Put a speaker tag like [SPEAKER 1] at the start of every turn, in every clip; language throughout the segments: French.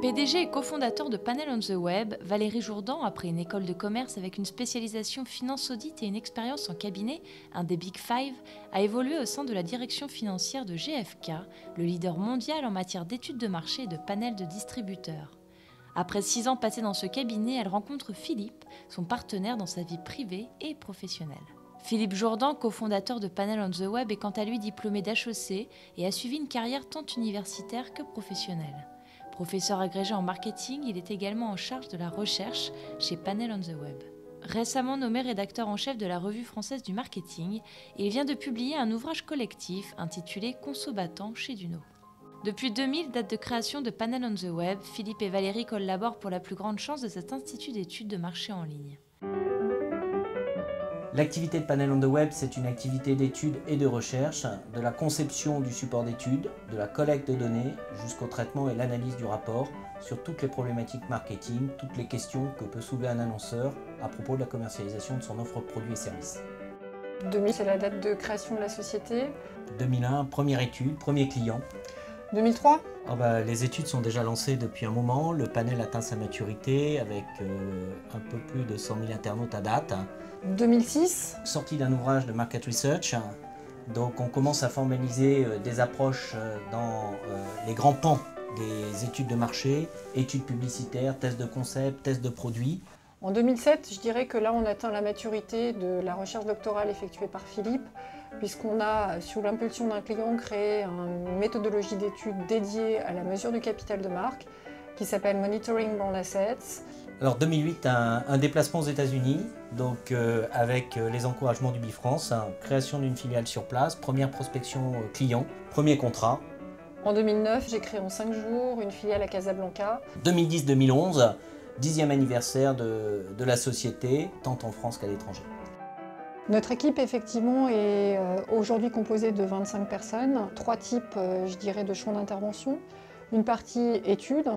[SPEAKER 1] PDG et cofondateur de Panel on the Web, Valérie Jourdan, après une école de commerce avec une spécialisation finance audit et une expérience en cabinet, un des Big Five, a évolué au sein de la direction financière de GFK, le leader mondial en matière d'études de marché et de panels de distributeurs. Après 6 ans passés dans ce cabinet, elle rencontre Philippe, son partenaire dans sa vie privée et professionnelle. Philippe Jourdan, cofondateur de Panel on the Web, est quant à lui diplômé d'HEC et a suivi une carrière tant universitaire que professionnelle. Professeur agrégé en marketing, il est également en charge de la recherche chez Panel on the Web. Récemment nommé rédacteur en chef de la Revue française du marketing, il vient de publier un ouvrage collectif intitulé Consobattant chez Duno. Depuis 2000, date de création de Panel on the Web, Philippe et Valérie collaborent pour la plus grande chance de cet institut d'études de marché en ligne.
[SPEAKER 2] L'activité de Panel on the Web, c'est une activité d'études et de recherche, de la conception du support d'études, de la collecte de données, jusqu'au traitement et l'analyse du rapport sur toutes les problématiques marketing, toutes les questions que peut soulever un annonceur à propos de la commercialisation de son offre de produits et services.
[SPEAKER 3] 2000, c'est la date de création de la société.
[SPEAKER 2] 2001, première étude, premier client.
[SPEAKER 3] 2003
[SPEAKER 2] Les études sont déjà lancées depuis un moment, le panel atteint sa maturité avec un peu plus de 100 000 internautes à date.
[SPEAKER 3] 2006
[SPEAKER 2] Sortie d'un ouvrage de Market Research, donc on commence à formaliser des approches dans les grands pans des études de marché, études publicitaires, tests de concept, tests de produits.
[SPEAKER 3] En 2007, je dirais que là on atteint la maturité de la recherche doctorale effectuée par Philippe, puisqu'on a, sous l'impulsion d'un client, créé une méthodologie d'études dédiée à la mesure du capital de marque, qui s'appelle Monitoring Brand Assets.
[SPEAKER 2] Alors 2008, un déplacement aux États-Unis, donc avec les encouragements du Bifrance, création d'une filiale sur place, première prospection client, premier contrat.
[SPEAKER 3] En 2009, j'ai créé en 5 jours une filiale à Casablanca.
[SPEAKER 2] 2010-2011, 10e anniversaire de la société, tant en France qu'à l'étranger.
[SPEAKER 3] Notre équipe, effectivement, est aujourd'hui composée de 25 personnes, 3 types, je dirais, de champs d'intervention. Une partie études,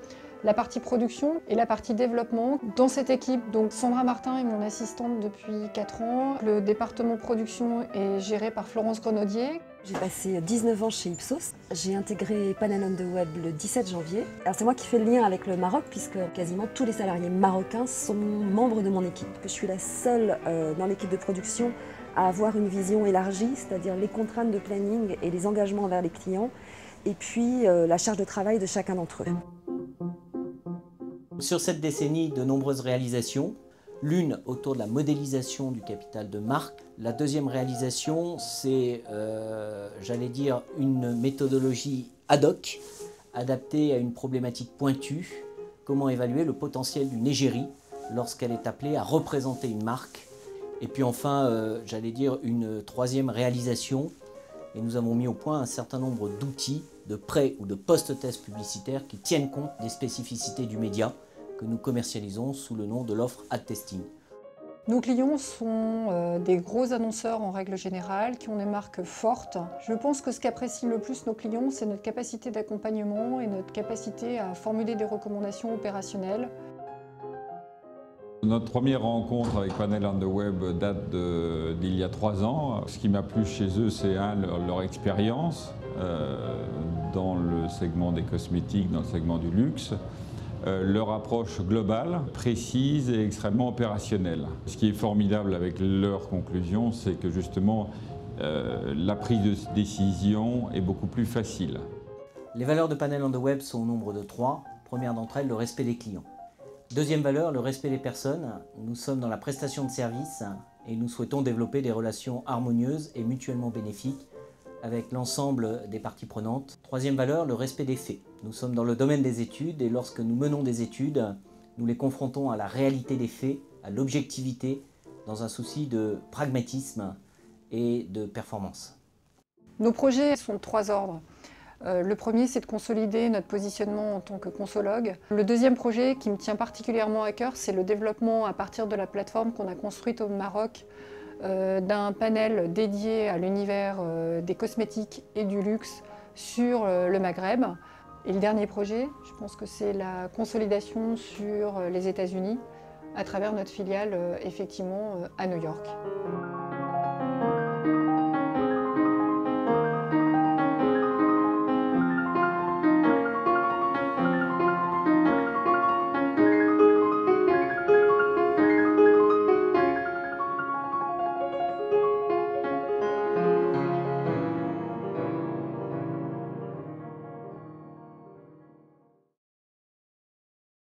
[SPEAKER 3] la partie production et la partie développement. Dans cette équipe, donc Sandra Martin est mon assistante depuis 4 ans. Le département production est géré par Florence Grenaudier.
[SPEAKER 4] J'ai passé 19 ans chez Ipsos. J'ai intégré Panel on the Web le 17 janvier. Alors c'est moi qui fais le lien avec le Maroc puisque quasiment tous les salariés marocains sont membres de mon équipe. Je suis la seule dans l'équipe de production à avoir une vision élargie, c'est-à-dire les contraintes de planning et les engagements envers les clients, et puis la charge de travail de chacun d'entre eux.
[SPEAKER 2] Sur cette décennie, de nombreuses réalisations. L'une autour de la modélisation du capital de marque. La deuxième réalisation, c'est, j'allais dire, une méthodologie ad hoc, adaptée à une problématique pointue. Comment évaluer le potentiel d'une égérie lorsqu'elle est appelée à représenter une marque. Et puis enfin, j'allais dire, une troisième réalisation. Et nous avons mis au point un certain nombre d'outils de pré- ou de post-tests publicitaires qui tiennent compte des spécificités du média que nous commercialisons sous le nom de l'offre ad testing.
[SPEAKER 3] Nos clients sont des gros annonceurs en règle générale, qui ont des marques fortes. Je pense que ce qu'apprécient le plus nos clients, c'est notre capacité d'accompagnement et notre capacité à formuler des recommandations opérationnelles.
[SPEAKER 5] Notre première rencontre avec Panel on the Web date d'il y a 3 ans. Ce qui m'a plu chez eux, c'est leur expérience dans le segment des cosmétiques, dans le segment du luxe. Leur approche globale, précise et extrêmement opérationnelle. Ce qui est formidable avec leurs conclusions, c'est que justement la prise de décision est beaucoup plus facile.
[SPEAKER 2] Les valeurs de Panel on the Web sont au nombre de 3. Première d'entre elles, le respect des clients. Deuxième valeur, le respect des personnes. Nous sommes dans la prestation de services et nous souhaitons développer des relations harmonieuses et mutuellement bénéfiques avec l'ensemble des parties prenantes. Troisième valeur, le respect des faits. Nous sommes dans le domaine des études et lorsque nous menons des études, nous les confrontons à la réalité des faits, à l'objectivité, dans un souci de pragmatisme et de performance.
[SPEAKER 3] Nos projets sont de 3 ordres. Le premier, c'est de consolider notre positionnement en tant que consologue. Le deuxième projet qui me tient particulièrement à cœur, c'est le développement à partir de la plateforme qu'on a construite au Maroc d'un panel dédié à l'univers des cosmétiques et du luxe sur le Maghreb. Et le dernier projet, je pense que c'est la consolidation sur les États-Unis à travers notre filiale effectivement à New York.